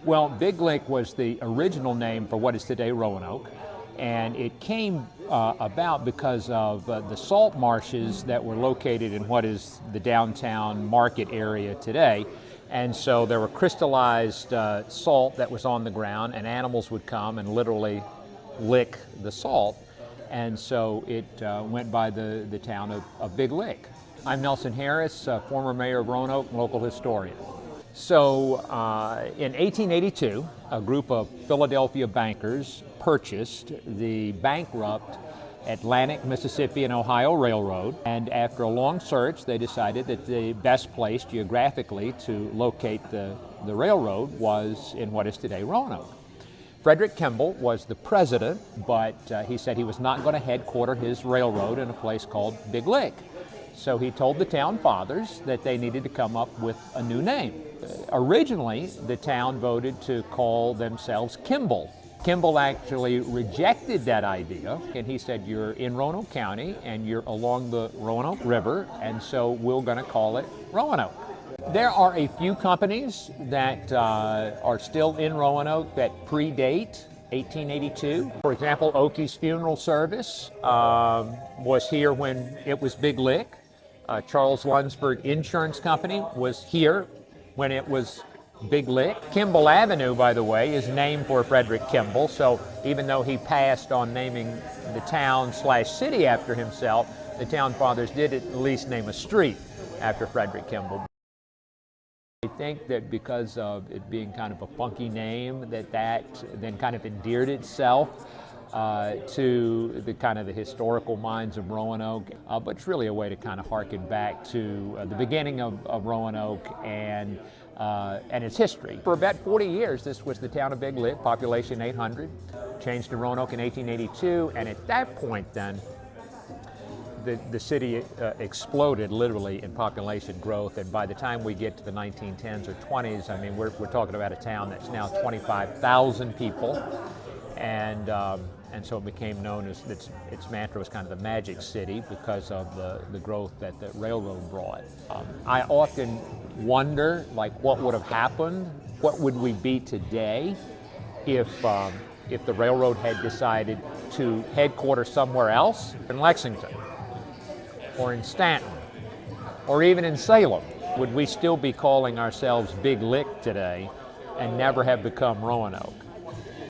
Well, Big Lick was the original name for what is today Roanoke, and it came about because of the salt marshes that were located in what is the downtown market area today. And so there were crystallized salt that was on the ground, and animals would come and literally lick the salt. And so it went by the town of Big Lick. I'm Nelson Harris, former mayor of Roanoke, and local historian. So in 1882, a group of Philadelphia bankers purchased the bankrupt Atlantic, Mississippi, and Ohio Railroad, and after a long search, they decided that the best place geographically to locate the railroad was in what is today Roanoke. Frederick Kimball was the president, but he said he was not going to headquarter his railroad in a place called Big Lick. So he told the town fathers that they needed to come up with a new name. Originally, the town voted to call themselves Kimball. Kimball actually rejected that idea, and he said, you're in Roanoke County and you're along the Roanoke River, and so we're going to call it Roanoke. There are a few companies that are still in Roanoke that predate 1882. For example, Oakey's Funeral Service was here when it was Big Lick. Charles Lunsford Insurance Company was here when it was Big Lick. Kimball Avenue, by the way, is named for Frederick Kimball, so even though he passed on naming the town/city after himself, the town fathers did at least name a street after Frederick Kimball. I think that because of it being kind of a funky name, that then kind of endeared itself to the historical minds of Roanoke, but it's really a way to kind of harken back to the beginning of Roanoke and its history. For about 40 years, this was the town of Big Lick, population 800, changed to Roanoke in 1882, and at that point then, the city exploded literally in population growth, and by the time we get to the 1910s or 20s, I mean, we're talking about a town that's now 25,000 people, and so it became known as, its mantra was kind of the magic city because of the growth that the railroad brought. I often wonder, like, what would have happened? What would we be today if the railroad had decided to headquarter somewhere else in Lexington or in Stanton or even in Salem? Would we still be calling ourselves Big Lick today and never have become Roanoke?